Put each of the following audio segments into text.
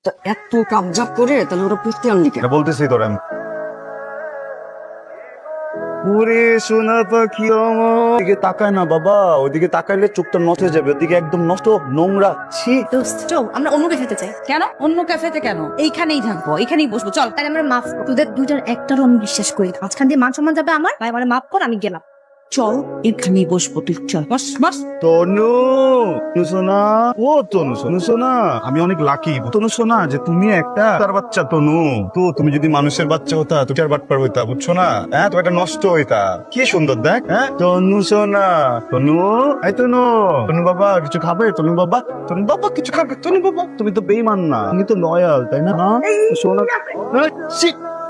তা এত কাবজাব করে তাহলে ওরা পুষতে আনলি কেন? বলতেছি তোর আমি। ওরে সোনা পাখি আমার দিকে তাকায় না বাবা, ওইদিকে তাকাইলে চোখটা নষ্ট হয়ে যাবে, ওদিকে একদম নষ্ট, নোংরা, ছি। দোস্ত চল আমরা অন্য ক্যাফেতে যাই। কেন অন্য ক্যাফেতে কেন? এইখানেই থাকবো, এইখানেই বসবো, চল। তাহলে আমরা মাফ, তোদের দুইটার একটারও আমি বিশ্বাস করি না। মাঝখান দিয়ে মান সম্মান যাবে আমার, তাই আমার মাফ কর, আমি গেলাম। চল এখানেই বসবো, তুই চল বস বস। তনু, তনু সোনা, ও তনু সোনা, আমি অনেক লাকি তনু সোনা যে তুমি একটা তার বাচ্চা। তনু তো তুমি যদি মানুষের বাচ্চা হতা তুমি আর বাটপার হইতা, বুঝছো না? হ্যাঁ, তো এটা নষ্ট হইতা। কি সুন্দর দেখ। হ্যাঁ তনু সোনা, তনু, এই তনু, তনু বাবা কিছু খাবে? তনু বাবা, তনু বাবা কিছু খাবে? তনু বাবা তুমি তো বেইমান না, তুমি তো লয়াল, তাই না? সোনা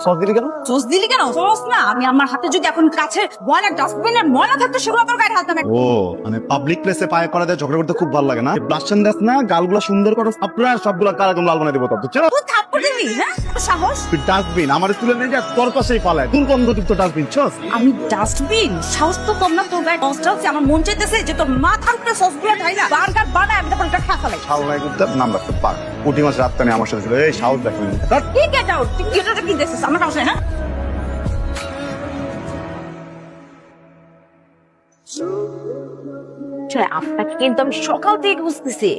সব দিলি কেন? সস দিলি কেন? সস না, আমি আমার হাতে যদি এখন কাছে ময়লা ডাস্টবিনের ময়লা থাকতো সেগুলো তোর গায়ে ঢালতাম। ও মানে পাবলিক প্লেসে পায়ে করা দেয়, ঝগড়া করতে খুব ভালো লাগে না? ব্লাশন দেস না, গালগুলা সুন্দর করো, আপনার সবগুলা কারাকম লাল বানাই দেবো। বুঝছো? তুই থাপ্পড় দিবি? হ্যাঁ সাহস? তুই ডাস্টবিন আমার তুলে নিয়ে যা, তোর পাশেই পালায়, দুর্গন্ধযুক্ত ডাস্টবিন। ছস আমি ডাস্টবিন? সাহস তো কম না তোর গায়ে? কষ্ট হচ্ছে, আমার মন চাইতেছে যে তোর মাথার উপরে সস গুলো ঢাইলা বার্গার বানায় আমি তারপর খা ফেলাই। ছাউলাই করতে নাম রাখতে পার। পুঁটি মাছ রাতটানে আমার সাথে ছিল, এই সাহস দেখো। ঠিক গেট আউট, তুই গেট আউট কি দেখছিস আমার হাউসে? হ্যাঁ আপনাকে কিন্তু আমি সকাল থেকে বুঝতেছি।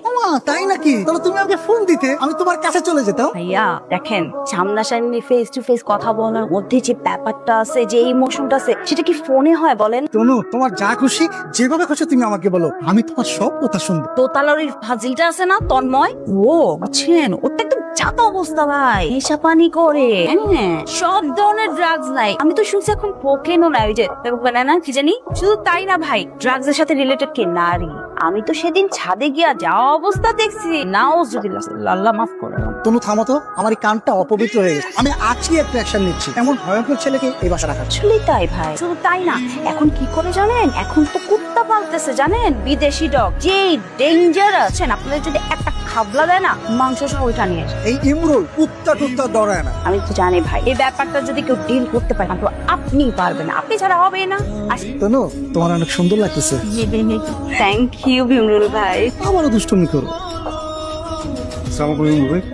তাই নাকি? তাহলে তুমি আমাকে ফোন দিতে, আমি তোমার কাছে চলে যেতাম। ভাইয়া দেখেন, সামনাসামনি ফেস টু ফেস কথা বলার মধ্যে যে ব্যাপারটা আছে, যে ইমোশনটা আছে, সেটা কি ফোনে হয় বলেন? তনু, তোমার যা খুশি যেভাবে খুশি তুমি আমাকে বলো, আমি তোমার সব কথা শুনবো। দোতলার ওই ফাজিলটা আছে না তন্ময়, ও বুঝছেন, ওটা একদম জাতা অবস্থা ভাই, নেশা পানি করে, হ্যাঁ সব ধরনের ড্রাগস নাই। আমি তো শুনছি এখন কোকেনও নাই, ওই যে না কি জানি। শুধু তাই না ভাই, ড্রাগস এর সাথে রিলেটেড কি নারী। আমি তো সেদিন ছাদে গিয়া যাওয়া অবস্থা দেখছি, নাউজুবিল্লাহ, আল্লাহ মাফ করে। তনু থামো তো, আমার এই কানটা অপবিত্র হয়ে গেছে। আমি আজই একটা অ্যাকশন নিচ্ছি, এমন ভয়ঙ্কর ছেলেকে এই বাসা রাখা। আসলেই তাই ভাই, শুধু তাই না, এখন কি করে জানেন, এখন তো কুত্তা পালতেছে জানেন, বিদেশি ডগ, যে ডেঞ্জারাস। আপনাদের যদি একটা খাবলা দেয় না, মাংস সহ ওইটা নিয়ে আসে। এই ইমরুল কুত্তা টুত্তা দৌড়ায় না। আমি তো জানি ভাই, এই ব্যাপারটা যদি কেউ ডিল করতে পারে তো আপনি পারবেন, আপনি ছাড়া হবে না। তনু, তোমার অনেক সুন্দর লাগতেছে। থ্যাংক ইউ বিমরুল ভাই। আমারও দুষ্টুমি করো।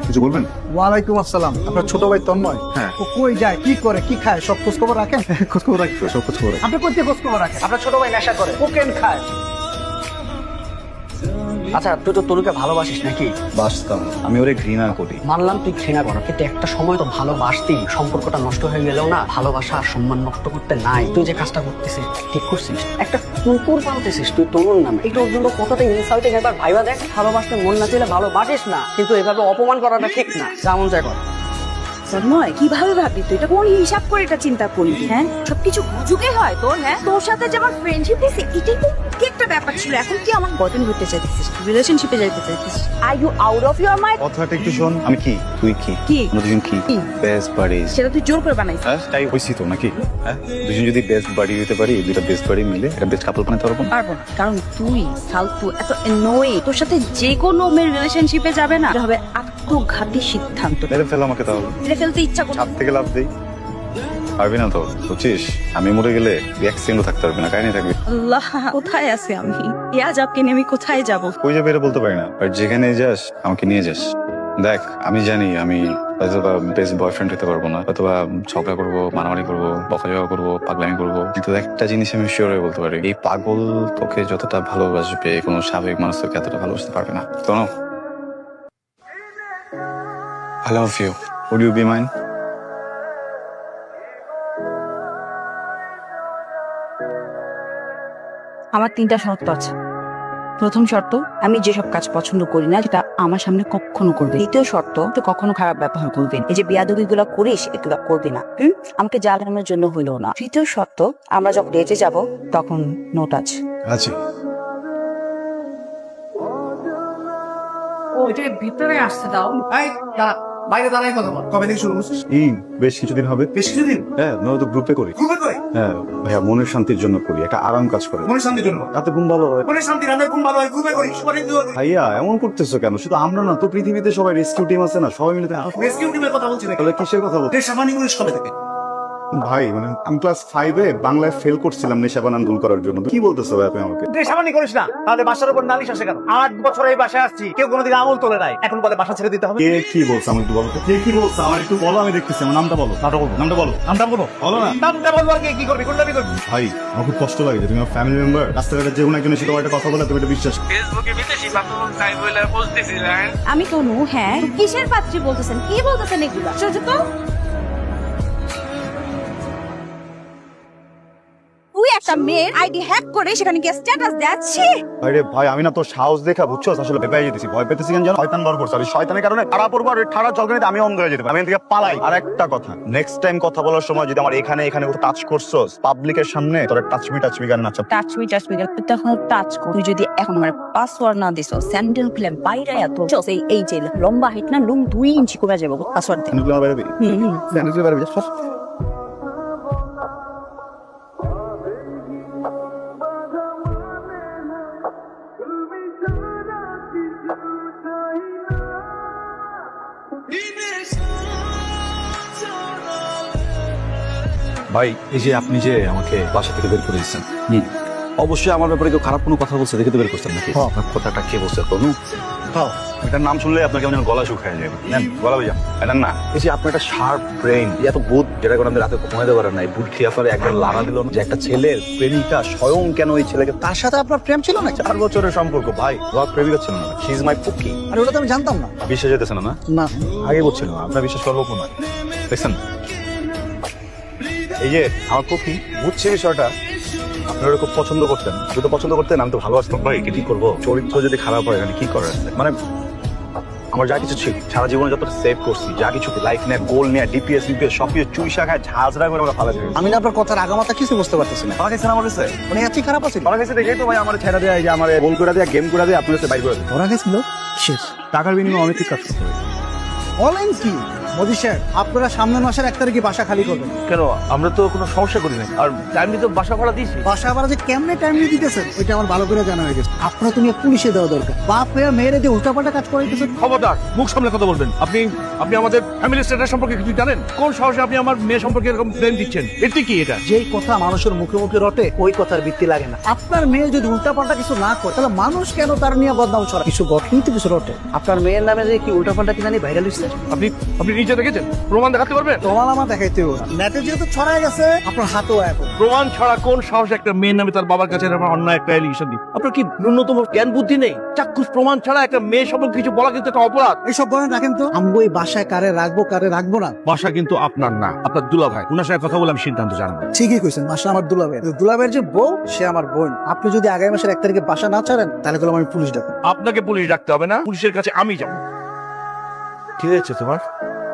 কিছু বলবেন? ওয়ালাইকুম আসসালাম। আপনার ছোট ভাই তন্ময়? হ্যাঁ। ও কই যায়, কি করে, কি খায়, সব খোঁজ খবর রাখেন? খোঁজ খবর রাখতো, সব খোঁজ খবর। আপনি কোথায় খোঁজ খবর রাখেন? আপনার ছোট ভাই নেশা করে, কোকেন খায়। আচ্ছা তুই তো তরুকে ভালোবাসিস নাকি? বাসতাম, আমি ওরে ঘৃণা করি। মানলাম তুই ঘৃণা করো, কিন্তু একটা সময় তো ভালোবাসতি, সম্পর্কটা নষ্ট হয়ে গেলেও না ভালোবাসা আর সম্মান নষ্ট করতে নাই। তুই যে কাজটা করতেছিস ঠিক করছিস। একটা কুকুর পালতেছিস তুই তরুণ নামে, এটা ওর জন্য কতটা ইনসাল্টিং একবার ভাইবা দেখ। ভালোবাসতে মন না চাইলে ভালোবাসিস না, কিন্তু এভাবে অপমান করাটা ঠিক না। যেমন চাই কর। তন্ময় কিভাবে ভাবলি তুই? এটা কোন হিসাব করে এটা চিন্তা করলি? হ্যাঁ সবকিছু হুজুগে হয় তোর? হ্যাঁ তোর সাথে যে আমার ফ্রেন্ডশিপ হয়েছে এটাই তো কি একটা ব্যাপার ছিল। এখন কি আমার বয়ফ্রেন্ড হতে চাইতেছিস, রিলেশনশিপে যাইতে চাইতেছিস? Are you out of your mind? কথাটা একটু শোন। আমি কি, তুই কি, কি? আমরা দুজন কি কি? বেস্ট বাড়িজ। সেটা তুই জোর করে বানাইছিস। হ্যাঁ তাই হইছি তো নাকি? হ্যাঁ, দুজন যদি বেস্ট বাড়ি হইতে পারি, দুইটা বেস্ট বাড়ি মিলে একটা বেস্ট কাপল বানাতে পারবো। পারবো না, কারণ তুই ফালতু, এত এনোয়িং। তোর সাথে যে কোনো মেয়ের রিলেশনশিপে যাবে না, এটা হবে আত্মঘাতী সিদ্ধান্ত। মেরে ফেল আমাকে তাহলে, মেরে ফেলতে ইচ্ছা করছে। ছাদ থেকে লাভ দেই। পারবি না তো, বুঝছিস? আমি মরে গেলে এক সেকেন্ডও থাকতে পারবি না, কাহিনী থাকবি। আল্লাহ, কোথায় আছি আমি? ইয়া যাবকে নিয়ে আমি কোথায় যাব? কই যাবে এটা বলতে পারি না, বাট যেখানে যাস আমাকে নিয়ে যাস। দেখ আমি জানি আমি হয়তোবা বেস্ট বয়ফ্রেন্ড হতে পারবো না, হয়তোবা ঝগড়া করবো, মারামারি করবো, বকাঝকা করবো, পাগলামি করবো, কিন্তু একটা জিনিস আমি শিওর হয়ে বলতে পারি, এই পাগল তোকে যতটা ভালোবাসবে কোনো স্বাভাবিক মানুষ তোকে এতটা ভালোবাসতে পারবে না। তো I love you. Would you be mine? আমার 3টা শর্ত আছে। প্রথম শর্ত, আমি যেসব কাজ পছন্দ করি না সেটা আমার সামনে কখনো করবে। দ্বিতীয় শর্ত, তুই কখনো খারাপ ব্যবহার করবি না। এই যে বিয়াদবি গুলা করিস এগুলা করবি না, আমাকে জ্বালানোর জন্য হইলো না। তৃতীয় শর্ত, আমরা যখন ডেটে যাব তখন নো টাচ। আচ্ছা। ও এটা ভিতরে আসতে দাও। এই দাঁড়া, বাইরে দাঁড়াই কথা বল। কবে থেকে শুরু করছিস? এই বেশ কিছুদিন হবে। বেশ কিছুদিন? হ্যাঁ, আমরা তো গ্রুপে করি। ঘুমে কই? হ্যাঁ ভাইয়া, মনের শান্তির জন্য করি, একটা আরাম কাজ করে, মনের শান্তির জন্য। রাতে ঘুম ভালো হয়। মনের শান্তি রান্নার ঘুম ভালো হয়, ঘুমে করিস। ভাইয়া এমন করতেছো কেন? শুধু আমরা না তো, পৃথিবীতে সবাই রেস্কিউ টিম আছে না, সবাই মিলে রেস্কিউ টিমের কথা বলছি না। তাহলে কিসের কথা বল? দেশ সামানি করিস কবে থেকে? ভাই মানে আমি ক্লাস 5-এ বাংলায় ফেল করছিলাম নেশা বানান ভুল করার জন্য। কি বলতেছো ভাই আপনি আমাকে? সামান্য করিস না, তাহলে বাসার উপর নালিশ আসে কেন? 8 বছর এই বাসায় আসছি, কেউ কোনোদিন আমল তোলে নাই, এখন বলে বাসা ছেড়ে দিতে হবে। কে কি বলছে আমার একটু বলো তো। কে কি বলছে আমার একটু বলো, আমি দেখতেছি। আমার নামটা বলো। নামটা বলো। নামটা বলো বলো না। নামটা বলবো আর কি করবি, কোনটা করবি? ভাই আমার খুব কষ্ট লাগে যে তুমি আমার ফ্যামিলি মেম্বার, রাস্তাঘাটে যে কোনো একজনের সাথে তোমার একটা কথা বলে তুমি এটা বিশ্বাস করো। ফেসবুকে বিদেশি পাত্র চাই বলে বলতেছিলেন। আমি তনু। হ্যাঁ, কিসের পাত্রী বলতেছেন? কি বলতেছেন এগুলো? সহ্য তো তুই একটা মেয়ের আইডি হ্যাক করে সেখানে গিয়ে স্ট্যাটাস দিচ্ছি। আরে ভাই আমি না তোর সাহস দেখা বুঝছো আসলে ভয় যেতেছি, ভয় পেতেছি কেন জানো? শয়তান বার করছে, আর এই শয়তানের কারণে খারাপ পড়বো, আর ঠাড়া জলগানিতে আমি অন্ধ হয়ে যেতে পারি। আমি এখান থেকে পালাই। আর একটা কথা, নেক্সট টাইম কথা বলার সময় যদি আমার এখানে টাচ করছো পাবলিকের সামনে, তোর টাচমি গান নাচা। তুই তখন টাচ কর। তুই যদি এখন আমার পাসওয়ার্ড না দিস, স্যান্ডেল খুলে বাইরে এত এই যে লম্বা হাইট না, লুম 2 ইঞ্চি কমে যাবে পাসওয়ার্ড দে। স্যান্ডেল বাইরে দিই। স্যান্ডেল বাইরে যা। ভাই এই যে আপনি যে আমাকে বাসা থেকে বের করে দিচ্ছেন, অবশ্যই আমার ব্যাপারে কেউ খারাপ কোনো কথা বলছে দেখে তো বের করছেন নাকি? আপনার কথাটা কে বলছে? কোনো এটার নাম শুনলে আপনাকে কেমন গলা শুকায় যাবে। নেন গলা বেজাম। এটা না, এই যে আপনার একটা শার্প ব্রেন, এত বুধ যেটা করে আপনি রাতে ঘুমাইতে পারেন না, এই বুধ খেয়ে আপনার একবার লানা দিল যে একটা ছেলের প্রেমিকা স্বয়ং কেন ওই ছেলেকে তার সাথে আপনার প্রেম ছিল না? 4 বছরের সম্পর্ক ভাই, রক প্রেমিকা ছিল না, শি ইজ মাই পুকি। আর ওটা তো আমি জানতাম না। বিশ্বাস যেতেছে না? না আগে বলছিল আপনার বিশ্বাস করবো না, দেখছেন? এই যে আমার পুকি বুঝছে বিষয়টা, আপনারা খুব পছন্দ করতেন, যদি পছন্দ করতেন আমি তো ভালোবাসতাম। ভাই কি করবো, চরিত্র যদি খারাপ হয় এখানে কি করার আছে? মানে আমার যা কিছু ছিল সারা জীবনে যতটা সেভ করছি, যা কিছু লাইফ নিয়ে গোল নিয়ে ডিপিএস সবকিছু চুইশা খায় ঝাঁঝরা করে আমরা ফালা যাবে। আমি না আপনার কথার আগামাতা কিছু বুঝতে পারতেছি না। আমার কাছে আমার কাছে মানে এত খারাপ আছে? আমার কাছে দেখেই তো ভাই আমার ছেড়ে দেয়, যে আমার গোল করে দেয়, গেম করে দেয়, আপনার কাছে বাইর করে দেয়। ওরা গেছিল শেষ। টাকার বিনিময়ে অনেক কাজ করতে হবে। বলেন কি মোদি স্যার, আপনারা সামনের মাসের 1 তারিখে বাসা খালি করবেন? কেন, আমরা তো কোনো সমস্যা করি না, আর টাইমলি তো বাসা ভাড়া দিয়েছি। বাসা ভাড়া যে কেমনে টাইম দিতেছেন ওইটা আমার ভালো করে জানা হয়ে গেছে। আপনারা তুমি পুলিশে দেওয়া দরকার। বাপ হয়ে মেয়েরে দিয়ে উল্টাপাল্টা কাজ করে দিতেছেন। খবরদার, মুখ সামলে কথা বলবেন। আপনি আমাদের ফ্যামিলি স্ট্যাটাস সম্পর্কে কিছু জানেন? কোন সাহসে আপনি আমার মেয়ে সম্পর্কে এরকম প্রেম দিচ্ছেন? এটি কি এটা? যেই কথা মানুষের মুখে মুখে রটে ওই কথার ভিত্তি লাগে না। আপনার মেয়ে যদি উল্টাপাল্টা কিছু না করে তাহলে মানুষ কেন তার নিয়ে বদনাম ছড়ায়? কিছু ঘটলেই তো কিছু রটে। আপনার মেয়ের নামে যে কি উল্টাপাল্টা কি জানি ভাইরাল হচ্ছে। আপনি নিজে দেখেছেন? প্রমাণ দেখাতে পারবেন? তোমার আমার দেখাইতে হবে না। নেটে যেহেতু ছড়ায় গেছে আপনার হাতেও এখন। প্রমাণ ছাড়া কোন সাহসে একটা মেয়ের নামে তার বাবার কাছে এরকম অন্যায় একটা এলিগেশন দিই? আপনার কি ন্যূনতম জ্ঞান বুদ্ধি নেই? চাক্ষুষ প্রমাণ ছাড়া একটা মেয়ে সম্পর্কে কিছু বলা কিন্তু একটা অপরাধ। এইসব বলেন রাখেন তো। আমি ওই বাসায় কারে রাখবো কারে রাখবো না বাসা কিন্তু আপনার না, আপনার দুলা ভাই। ওনার সাথে কথা বলে আমি সিদ্ধান্ত জানাবো। ঠিকই কইছেন, বাসা আমার দুলাবের। দুলাবের যে বউ সে আমার বোন। আপনি যদি আগামী মাসের 1 তারিখে বাসা না ছাড়েন তাহলে বললাম আমি পুলিশ ডাকবো। আপনাকে পুলিশ ডাকতে হবে না, পুলিশের কাছে আমি যাবো। ঠিক আছে তোমার?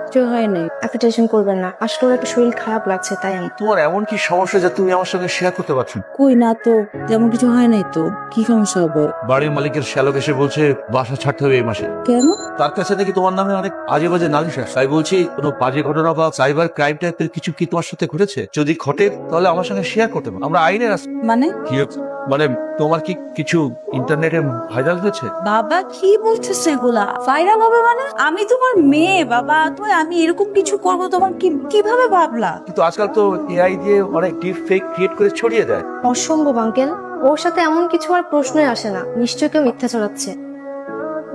কিছু হয় নাই, এত টেনশন করবেন না। আসলে ওর একটা শরীর খারাপ লাগছে তাই আমি। তোমার এমন কি সমস্যা যে তুমি আমার সঙ্গে শেয়ার করতে পারছো না? কই না তো, তেমন কিছু হয় নাই তো। কি সমস্যা হবে? বাড়ির মালিকের শ্যালক এসে বলছে বাসা ছাড়তে হবে এই মাসে। কেন? তার কাছে নাকি তোমার নামে অনেক আজে বাজে নালিশ আসে। তাই বলছি কোনো বাজে ঘটনা বা সাইবার ক্রাইম টাইপের কিছু কি তোমার সাথে ঘটেছে? যদি ঘটে তাহলে আমার সঙ্গে শেয়ার করতে পারো। আমরা আইনের মানে কি মানে তোমার কি কিছু ইন্টারনেটে ভাইরাল হয়েছে? বাবা কি বলছিস এগুলা? ভাইরাল হবে মানে? আমি তোমার মেয়ে বাবা, তো আমি এরকম কিছু করবো তোমার কিভাবে ভাবলা? কিন্তু আজকাল তো এআই দিয়ে অনেক ডিপ ফেক ক্রিয়েট করে ছড়িয়ে দেয়। অসম্ভব আঙ্কেল, ওর সাথে এমন কিছু আর প্রশ্নই আসে না। নিশ্চয় কেউ মিথ্যা ছড়াচ্ছে।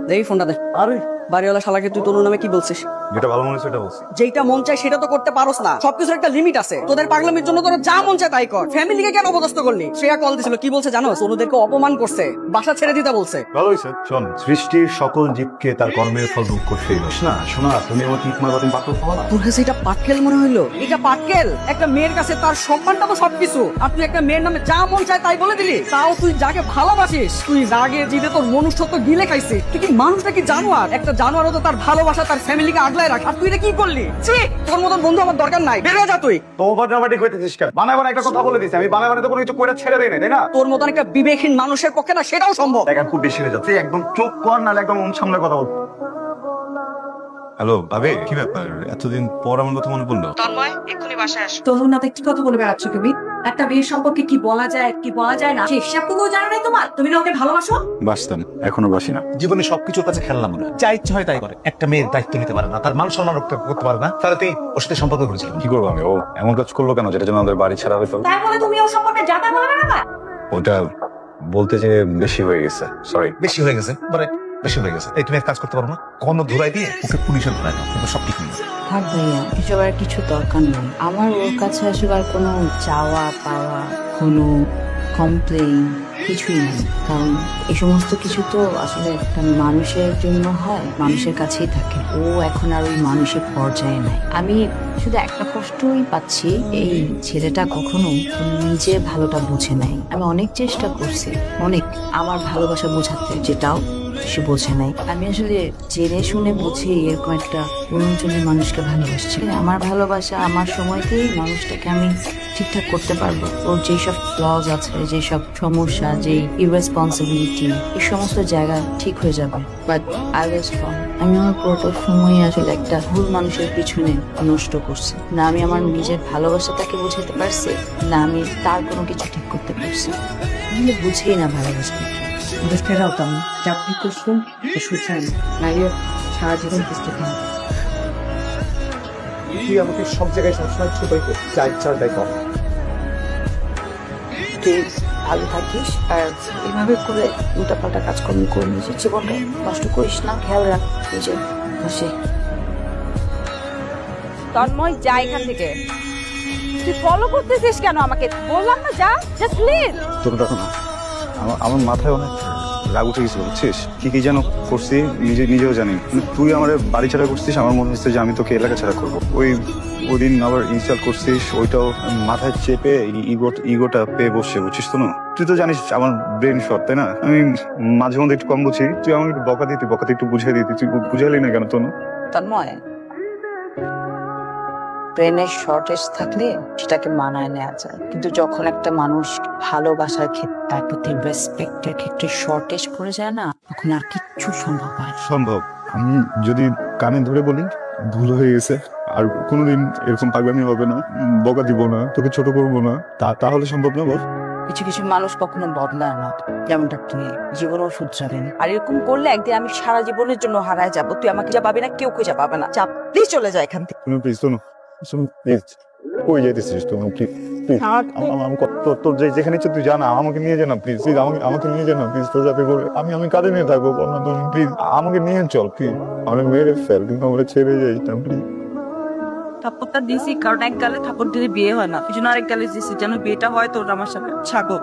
দেখি ফোনটা দে। আরে বাড়িওয়ালা শালাকে তুই তনুর নামে কি বলছিস? যেটা ভালো মনে হচ্ছে সেটা বলছি। যেটা মন চায় সেটা তো করতে পারোস না। সবকিছুর একটা লিমিট আছে। তোদের পাগলামির জন্য তোরা যা মন চায় তাই কর। ফ্যামিলিকে কেন অপদস্থ করলি? শ্রেয়া কল দিছিল, কি বলছে জানো? অনুদেরকে অপমান করছে, বাসা ছেড়ে দিতে বলছে। ভালো হয়েছে। শোন, সৃষ্টির সকল জীবকে তার কর্মের ফল ভোগ করতেই হয় না। শোনা, তুমি আমাকে ইকমার বাদিন পাঠক হওয়া না। তোর কাছে এটা পাটকেল মনে হইলো? এটা পাটকেল? একটা মেয়ের কাছে তার সম্মানটা তো সবকিছু। আর তুই একটা মেয়ের নামে যা মন চায় তাই বলে দিলি। তাও তুই যাকে ভালোবাসিস, তুই রাগে জিদে তোর মনুষ্যত্ব গিলে খাইছিস। তুই কি মানুষটা কি জানোয়ার? একটা জানোয়ারও তো তার ভালোবাসা তার ফ্যামিলিকে আগলায় রাখ। আর তুই এটা কি করলি? ছি, তোর মতন বন্ধু আমার দরকার নাই। বের হয়ে যা তুই। তো বদনামাটি কইতেছিস কেন? বানায় বানায় একটা কথা বলে দিছি। আমি বানায় বানায় তো কোনো কিছু কইরা ছেড়ে দেই না, তাই না? তোর মতন একটা বিবেকহীন মানুষের পক্ষে না সেটাও সম্ভব। দেখা খুব বেশি হয়ে যাচ্ছে। একদম চুপ কর, নাহলে একদম মন সামলে কথা বল। হ্যালো ভাবি, কি ব্যাপার? এতদিন পর আমার কথা মনে পড়লো? তন্ময় এক্ষুনি বাসায় আসো। তখন না দেখতে কথা বলে বেড়াচ্ছ তুমি? একটা মেয়ের সম্পর্কে কি বলা যায় কি বলা যায় না সেই হিসাবটুকুও জানা নেই তোমার। তুমি না ওকে ভালোবাসো? বাসতাম, এখনো বাসি না। জীবনে সবকিছুর কাছে খেললাম না, যা ইচ্ছা হয় তাই করে। একটা মেয়ের দায়িত্ব নিতে পারে না, তার মান সম্মান রক্ষা করতে পারে না, তাহলে তুই ওর সাথে সম্পর্ক করেছিল। কি করবো আমি? ও এমন কাজ করলো কেন যেটা জন্য আমাদের বাড়ি ছাড়া হইতো? তাই বলে তুমি ওর সম্পর্কে যাতা বলবে না? ওটা বলতে যে বেশি হয়ে গেছে, সরি। বেশি হয়ে গেছে মানে বেশি হয়ে গেছে। এই তুমি এক কাজ করতে পারো না, কোনো ধুলাই দিয়ে ওকে পুলিশে ধরাই দাও, সব ঠিক হয়ে যাবে। থাক ভাইয়া, এসব আর কিছু দরকার নেই আমার। ওর কাছে আসলে আর কোনো চাওয়া পাওয়া, কোনো কমপ্লেইন কিছুই নেই। কারণ এই সমস্ত কিছু তো আসলে একটা মানুষের জন্য হয়, মানুষের কাছেই থাকে। ও এখন আর ওই মানুষের পর্যায়ে নাই। আমি শুধু একটা কষ্টই পাচ্ছি, এই ছেলেটা কখনো নিজে ভালোটা বুঝে নাই। আমি অনেক চেষ্টা করছি, অনেক আমার ভালোবাসা বোঝাতে, যেটাও সে বোঝে নাই। আমি আসলে জেনে শুনে বুঝি এরকম একটা অরুণচন্দ্রী মানুষকে ভালোবাসছি। আমার ভালোবাসা আমার সময়তেই মানুষটাকে আমি ঠিকঠাক করতে পারবো। ওর যেসব ফ্লজ আছে, যেসব সমস্যা, যে ইরেসপন্সিবিলিটি, এই সমস্ত জায়গা ঠিক হয়ে যাবে। বাট আই ওয়াজ রং। আমি আমার পুরোটা সময় আসলে একটা ভুল মানুষের পিছনে নষ্ট করছি। না আমি আমার নিজের ভালোবাসা তাকে বোঝাতে পারছি, না আমি তার কোনো কিছু ঠিক করতে পারছি। আমি বুঝেই না ভালোবাসা ফেরাও তো আমি চাকরি করছেন সুচান নারীর সারা জীবন বুঝতে পারেন। তুই আমাকে সব জায়গায় সবসময় ছোটই কর, যা ইচ্ছা তাই কর। তুই ভালো থাকিস আর এভাবে করে উল্টাপাল্টা কাজকর্ম করে নিজের জীবনটা নষ্ট করিস না। খেয়াল রাখ নিজের পাশে। তন্ময়, যা এখান থেকে। তুই ফলো করতেছিস কেন আমাকে? বললাম না যা, জাস্ট লিভ। তোর দেখো না, আমার মাথায় অনেক রাগ উঠে গেছিল, বুঝছিস? কি কি যেন করছি নিজেও জানি। মানে তুই আমার বাড়ি ছাড়া করছিস, আমার মনে হচ্ছে যে আমি তোকে এলাকা ছাড়া করবো। ওই দিন আবার ইনস্টল করছিস, ওইটাও মাথায় চেপে ইগোটা পেয়ে বসে, বুঝছিস তো না? তুই তো জানিস আমার ব্রেন শর্ট, তাই না? আমি মাঝে মধ্যে একটু কম বুঝি। তুই আমাকে একটু বকাতে একটু বুঝিয়ে দিতি, তুই বুঝালি না কেন? তো না তন্ময়, ব্রেনের শর্টেজ থাকলে সেটাকে মানায় নেওয়া যায়, কিন্তু যখন একটা মানুষ ভালোবাসার ক্ষেত্রে, তার প্রতি রেসপেক্টের ক্ষেত্রে শর্টেজ পড়ে যায় না, তখন আর কিচ্ছু সম্ভব হয় না। সম্ভব। আমি যদি কানে ধরে বলি ভুল হয়ে গেছে, আর কোনোদিন এরকম পাগলামি হবে না, বকা দিব না, তোকে ছোট করবো না, তাহলে সম্ভব না বল? কিছু কিছু মানুষ কখনো বদলায় না, যেমনটা তুই জীবনেও শুধরাবেন। আর এরকম করলে একদিন আমি সারা জীবনের জন্য হারায় যাব। তুই আমাকে যা পাবি না, কেউ যা পাবে না। চাপ প্লিজ চলে যায় এখান থেকে। তুমি প্লিজ শোনো, প্লিজ কই যাইতেছিস তুমি? প্লিজ তোর যেখানে ইচ্ছে তুই জানা, আমাকে নিয়ে যা না প্লিজ। আমাকে নিয়ে যা না প্লিজ। তোর যাতে করে আমি কাঁধে নিয়ে থাকবো না, তুমি প্লিজ আমাকে নিয়ে চল প্লিজ। আমরা মেরে ফেল, কিন্তু আমরা ছেড়ে যাই না প্লিজ। থাপ্পড়টা দিছি কারণ এক গালে থাপ্পড় দিলে বিয়ে হয় না, এই জন্য আরেক গালে দিছি যেন বিয়েটা হয় তোর আমার সাথে। ছাগল।